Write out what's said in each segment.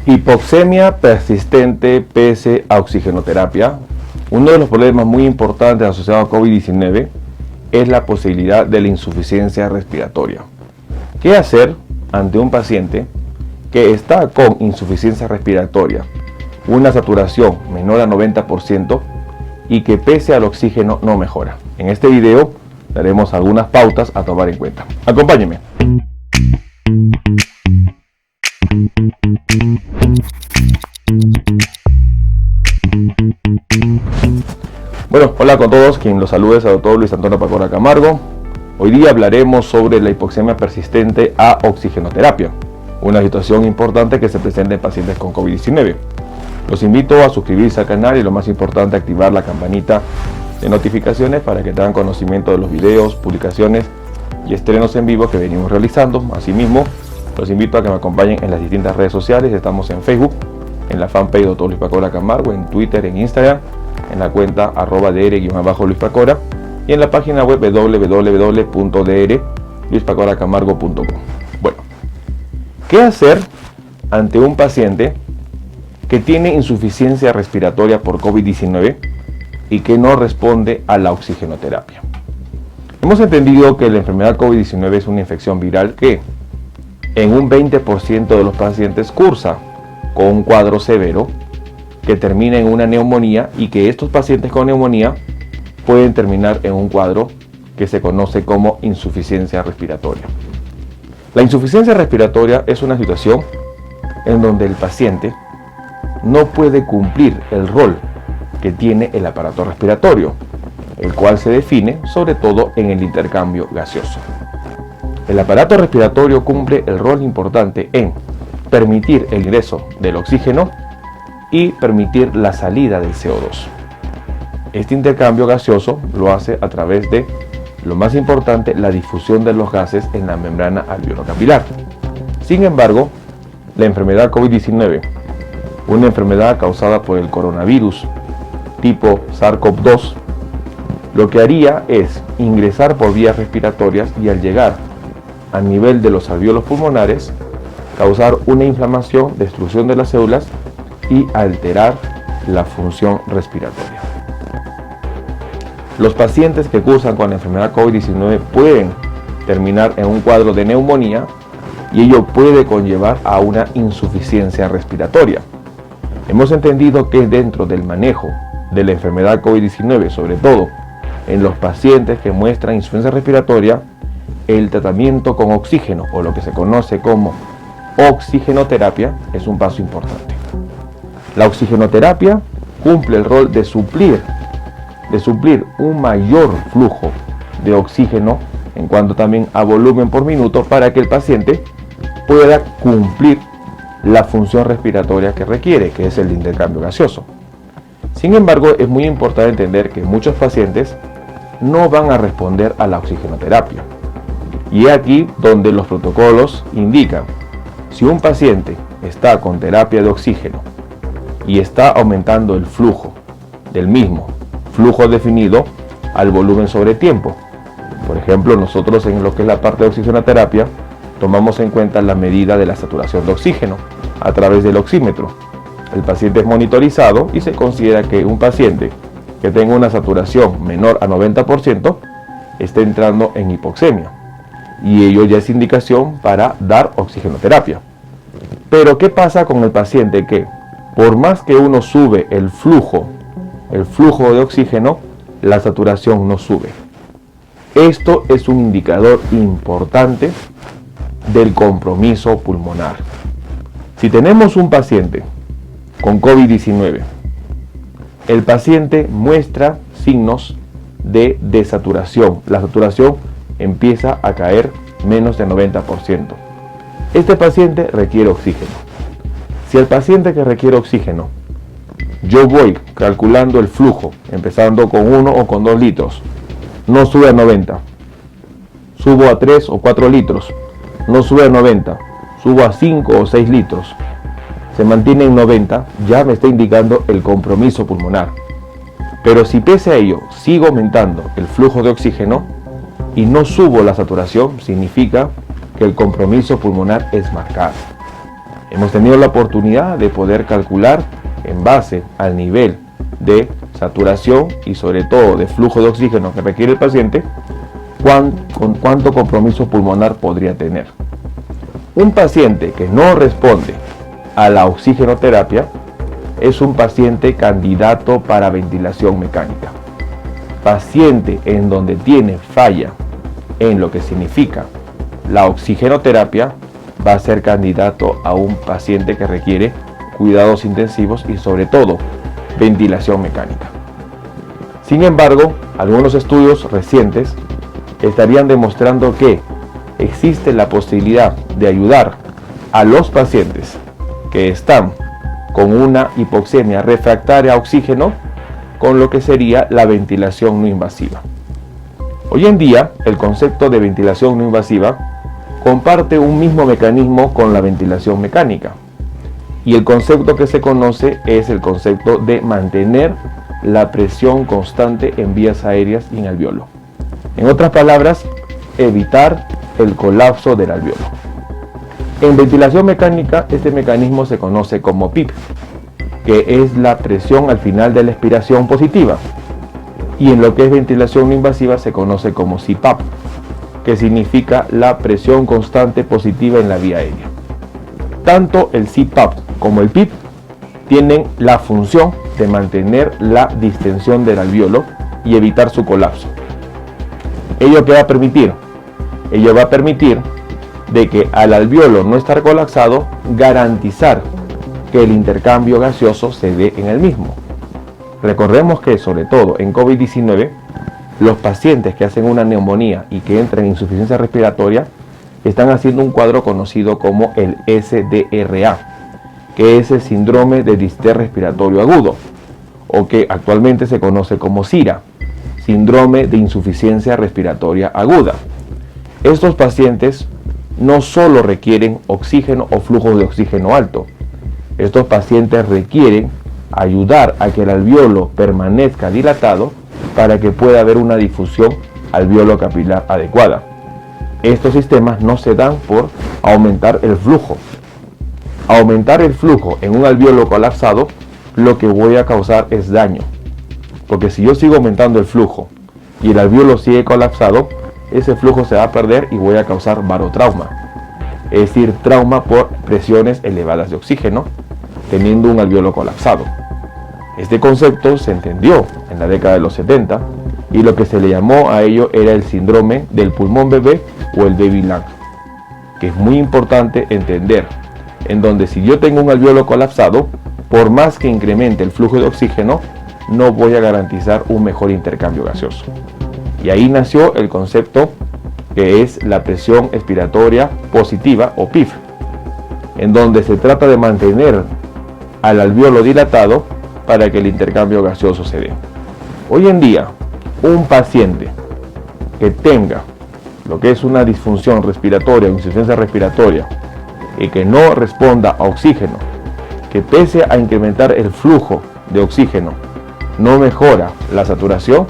Hipoxemia persistente pese a oxigenoterapia. Uno de los problemas muy importantes asociados a COVID-19 es la posibilidad de la insuficiencia respiratoria. ¿Qué hacer ante un paciente que está con insuficiencia respiratoria, una saturación menor a 90% y que pese al oxígeno no mejora? En este video daremos algunas pautas a tomar en cuenta. Acompáñenme. Bueno, hola con todos, quien los saluda es el doctor Luis Antonio Pacora Camargo. Hoy día hablaremos sobre la hipoxemia persistente a oxigenoterapia, una situación importante que se presenta en pacientes con COVID-19. Los invito a suscribirse al canal y lo más importante, activar la campanita de notificaciones para que tengan conocimiento de los videos, publicaciones y estrenos en vivo que venimos realizando. Asimismo, los invito a que me acompañen en las distintas redes sociales. Estamos en Facebook, en la fanpage Dr. Luis Pacora Camargo, en Twitter, en Instagram, en la cuenta @dr_luispacora y en la página web www.drluispacoracamargo.com. Bueno, ¿qué hacer ante un paciente que tiene insuficiencia respiratoria por COVID-19 y que no responde a la oxigenoterapia? Hemos entendido que la enfermedad COVID-19 es una infección viral que en un 20% de los pacientes cursa con un cuadro severo que termina en una neumonía, y que estos pacientes con neumonía pueden terminar en un cuadro que se conoce como insuficiencia respiratoria. La insuficiencia respiratoria es una situación en donde el paciente no puede cumplir el rol que tiene el aparato respiratorio, el cual se define sobre todo en el intercambio gaseoso. El aparato respiratorio cumple el rol importante en permitir el ingreso del oxígeno y permitir la salida del CO2. Este intercambio gaseoso lo hace a través de, lo más importante, la difusión de los gases en la membrana alveolo-capilar. Sin embargo, la enfermedad COVID-19, una enfermedad causada por el coronavirus tipo SARS-CoV-2, lo que haría es ingresar por vías respiratorias y, al llegar a nivel de los alvéolos pulmonares, causar una inflamación, destrucción de las células y alterar la función respiratoria. Los pacientes que cursan con la enfermedad COVID-19 pueden terminar en un cuadro de neumonía, y ello puede conllevar a una insuficiencia respiratoria. Hemos entendido que dentro del manejo de la enfermedad COVID-19, sobre todo en los pacientes que muestran insuficiencia respiratoria, el tratamiento con oxígeno, o lo que se conoce como oxigenoterapia, es un paso importante. La oxigenoterapia cumple el rol de suplir un mayor flujo de oxígeno en cuanto también a volumen por minuto, para que el paciente pueda cumplir la función respiratoria que requiere, que es el intercambio gaseoso. Sin embargo, es muy importante entender que muchos pacientes no van a responder a la oxigenoterapia. Y es aquí donde los protocolos indican: si un paciente está con terapia de oxígeno y está aumentando el flujo del mismo, flujo definido al volumen sobre tiempo. Por ejemplo, nosotros en lo que es la parte de oxigenoterapia tomamos en cuenta la medida de la saturación de oxígeno a través del oxímetro. El paciente es monitorizado y se considera que un paciente que tenga una saturación menor a 90% está entrando en hipoxemia, y ello ya es indicación para dar oxigenoterapia. Pero ¿qué pasa con el paciente que, por más que uno sube el flujo de oxígeno, la saturación no sube? Esto es un indicador importante del compromiso pulmonar. Si tenemos un paciente con COVID-19, el paciente muestra signos de desaturación. La saturación empieza a caer menos del 90%. Este paciente requiere oxígeno. Si el paciente que requiere oxígeno, yo voy calculando el flujo, empezando con 1 o con 2 litros, no sube a 90, subo a 3 o 4 litros, no sube a 90, subo a 5 o 6 litros, se mantiene en 90, ya me está indicando el compromiso pulmonar. Pero si pese a ello sigo aumentando el flujo de oxígeno y no subo la saturación, significa que el compromiso pulmonar es marcado. Hemos tenido la oportunidad de poder calcular en base al nivel de saturación y sobre todo de flujo de oxígeno que requiere el paciente, cuánto compromiso pulmonar podría tener. Un paciente que no responde a la oxigenoterapia es un paciente candidato para ventilación mecánica. Paciente en donde tiene falla en lo que significa la oxigenoterapia va a ser candidato a un paciente que requiere cuidados intensivos y sobre todo ventilación mecánica. Sin embargo, algunos estudios recientes estarían demostrando que existe la posibilidad de ayudar a los pacientes que están con una hipoxemia refractaria a oxígeno con lo que sería la ventilación no invasiva. Hoy en día, el concepto de ventilación no invasiva comparte un mismo mecanismo con la ventilación mecánica, y el concepto que se conoce es el concepto de mantener la presión constante en vías aéreas y en alveolo. En otras palabras, evitar el colapso del alveolo. En ventilación mecánica, este mecanismo se conoce como PIP, que es la presión al final de la expiración positiva, y en lo que es ventilación no invasiva se conoce como CPAP, que significa la presión constante positiva en la vía aérea. Tanto el CPAP como el PIP tienen la función de mantener la distensión del alveolo y evitar su colapso. ¿Ello qué va a permitir? Ello va a permitir de que al alveolo no estar colapsado, garantizar que el intercambio gaseoso se dé en el mismo. Recordemos que sobre todo en COVID-19, los pacientes que hacen una neumonía y que entran en insuficiencia respiratoria están haciendo un cuadro conocido como el SDRA, que es el síndrome de distrés respiratorio agudo, o que actualmente se conoce como SIRA, síndrome de insuficiencia respiratoria aguda. Estos pacientes no solo requieren oxígeno o flujo de oxígeno alto, estos pacientes requieren ayudar a que el alveolo permanezca dilatado para que pueda haber una difusión alveolo capilar adecuada. Estos sistemas no se dan por aumentar el flujo. Aumentar el flujo en un alveolo colapsado, lo que voy a causar es daño. Porque si yo sigo aumentando el flujo y el alveolo sigue colapsado, ese flujo se va a perder y voy a causar barotrauma. Es decir, trauma por presiones elevadas de oxígeno, teniendo un alveolo colapsado. Este concepto se entendió en la década de los 70 y lo que se le llamó a ello era el síndrome del pulmón bebé o el baby lung, que es muy importante entender, en donde si yo tengo un alveolo colapsado, por más que incremente el flujo de oxígeno, no voy a garantizar un mejor intercambio gaseoso. Y ahí nació el concepto que es la presión expiratoria positiva o PIF, en donde se trata de mantener al alveolo dilatado para que el intercambio gaseoso se dé. Hoy en día, un paciente que tenga lo que es una disfunción respiratoria o insuficiencia respiratoria y que no responda a oxígeno, que pese a incrementar el flujo de oxígeno, no mejora la saturación,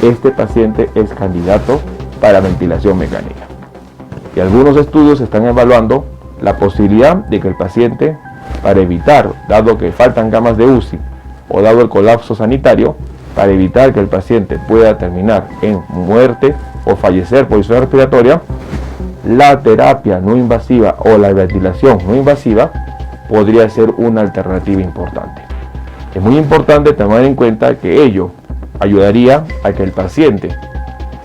este paciente es candidato para ventilación mecánica. Y algunos estudios están evaluando la posibilidad de que el paciente, para evitar, dado que faltan camas de UCI o dado el colapso sanitario, para evitar que el paciente pueda terminar en muerte o fallecer por insuficiencia respiratoria, la terapia no invasiva o la ventilación no invasiva podría ser una alternativa importante. Es muy importante tomar en cuenta que ello ayudaría a que el paciente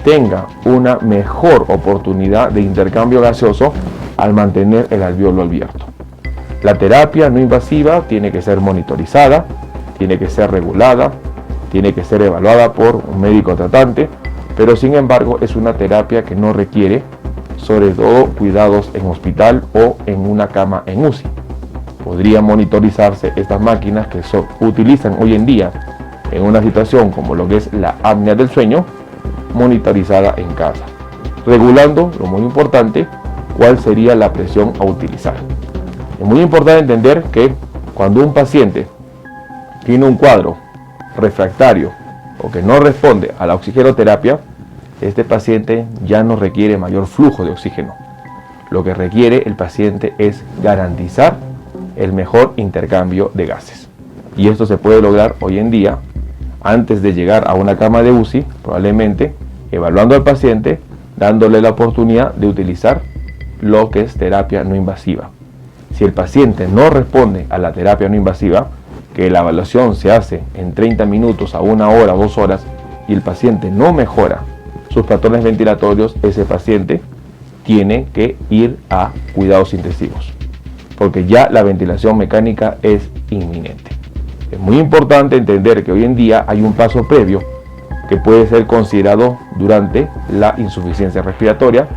tenga una mejor oportunidad de intercambio gaseoso al mantener el alveolo abierto. La terapia no invasiva tiene que ser monitorizada, tiene que ser regulada, tiene que ser evaluada por un médico tratante, pero sin embargo es una terapia que no requiere sobre todo cuidados en hospital o en una cama en UCI. Podrían monitorizarse estas máquinas que se utilizan hoy en día en una situación como lo que es la apnea del sueño, monitorizada en casa, regulando, lo muy importante, cuál sería la presión a utilizar. Es muy importante entender que cuando un paciente tiene un cuadro refractario o que no responde a la oxigenoterapia, este paciente ya no requiere mayor flujo de oxígeno. Lo que requiere el paciente es garantizar el mejor intercambio de gases. Y esto se puede lograr hoy en día antes de llegar a una cama de UCI, probablemente evaluando al paciente, dándole la oportunidad de utilizar lo que es terapia no invasiva. Si el paciente no responde a la terapia no invasiva, que la evaluación se hace en 30 minutos a 1 hora, 2 horas, y el paciente no mejora sus patrones ventilatorios, ese paciente tiene que ir a cuidados intensivos, porque ya la ventilación mecánica es inminente. Es muy importante entender que hoy en día hay un paso previo que puede ser considerado durante la insuficiencia respiratoria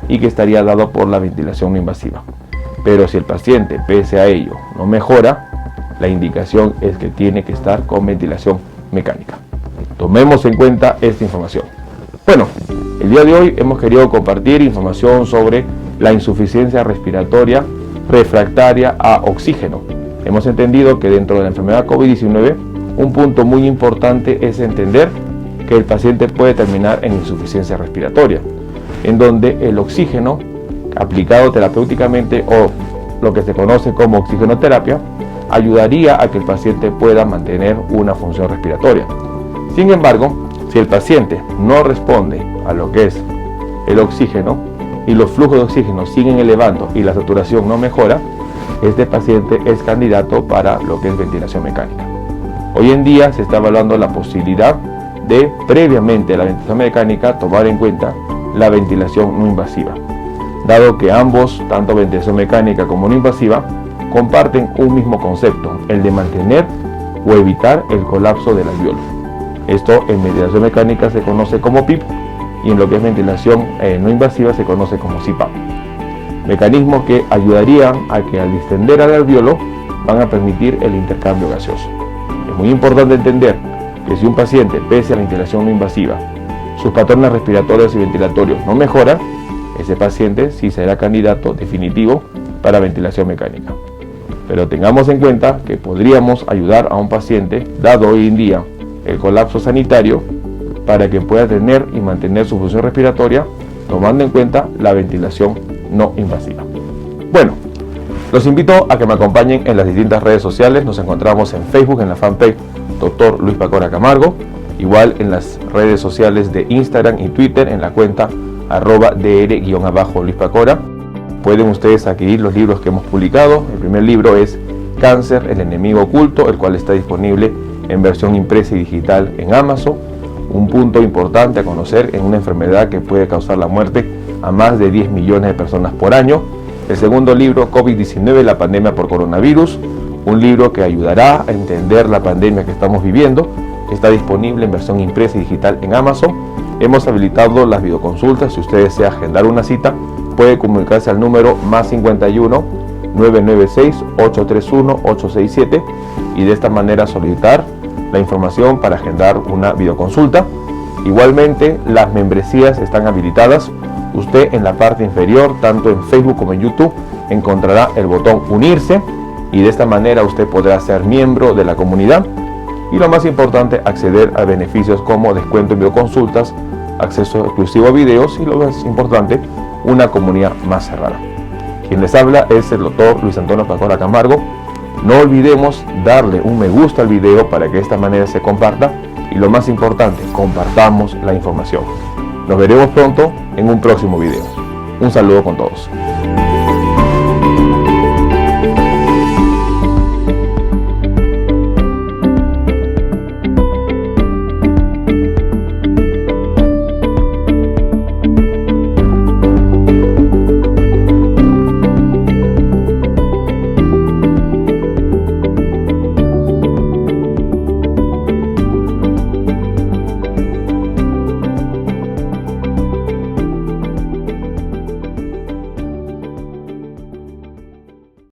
y que estaría dado por la ventilación no invasiva. Pero si el paciente, pese a ello, no mejora, la indicación es que tiene que estar con ventilación mecánica. Tomemos en cuenta esta información. Bueno, el día de hoy hemos querido compartir información sobre la insuficiencia respiratoria refractaria a oxígeno. Hemos entendido que dentro de la enfermedad COVID-19, un punto muy importante es entender que el paciente puede terminar en insuficiencia respiratoria, en donde el oxígeno aplicado terapéuticamente, o lo que se conoce como oxigenoterapia, ayudaría a que el paciente pueda mantener una función respiratoria. Sin embargo, si el paciente no responde a lo que es el oxígeno y los flujos de oxígeno siguen elevando y la saturación no mejora, este paciente es candidato para lo que es ventilación mecánica. Hoy en día se está evaluando la posibilidad de, previamente a la ventilación mecánica, tomar en cuenta la ventilación no invasiva, dado que ambos, tanto ventilación mecánica como no invasiva, comparten un mismo concepto, el de mantener o evitar el colapso del alveolo. Esto en ventilación mecánica se conoce como PIP y en lo que es ventilación no invasiva se conoce como CPAP. Mecanismos que ayudarían a que al distender al alveolo van a permitir el intercambio gaseoso. Es muy importante entender que si un paciente, pese a la ventilación no invasiva, sus patrones respiratorios y ventilatorios no mejoran, ese paciente sí será candidato definitivo para ventilación mecánica. Pero tengamos en cuenta que podríamos ayudar a un paciente, dado hoy en día el colapso sanitario, para que pueda tener y mantener su función respiratoria, tomando en cuenta la ventilación no invasiva. Bueno, los invito a que me acompañen en las distintas redes sociales. Nos encontramos en Facebook, en la fanpage Dr. Luis Pacora Camargo, igual en las redes sociales de Instagram y Twitter en la cuenta @dr_Luis Pacora. Pueden ustedes adquirir los libros que hemos publicado. El primer libro es Cáncer, el enemigo oculto, el cual está disponible en versión impresa y digital en Amazon. Un punto importante a conocer en una enfermedad que puede causar la muerte a más de 10 millones de personas por año. El segundo libro, COVID-19, la pandemia por coronavirus, un libro que ayudará a entender la pandemia que estamos viviendo. Está disponible en versión impresa y digital en Amazon. Hemos habilitado las videoconsultas. Si usted desea agendar una cita, puede comunicarse al número +51 996 831 867 y de esta manera solicitar la información para agendar una videoconsulta. Igualmente, las membresías están habilitadas. Usted en la parte inferior, tanto en Facebook como en YouTube, encontrará el botón unirse y de esta manera usted podrá ser miembro de la comunidad y, lo más importante, acceder a beneficios como descuento en videoconsultas, acceso exclusivo a videos y, lo más importante, una comunidad más cerrada. Quien les habla es el doctor Luis Antonio Pacora Camargo. No olvidemos darle un me gusta al video para que de esta manera se comparta y, lo más importante, compartamos la información. Nos veremos pronto en un próximo video. Un saludo con todos.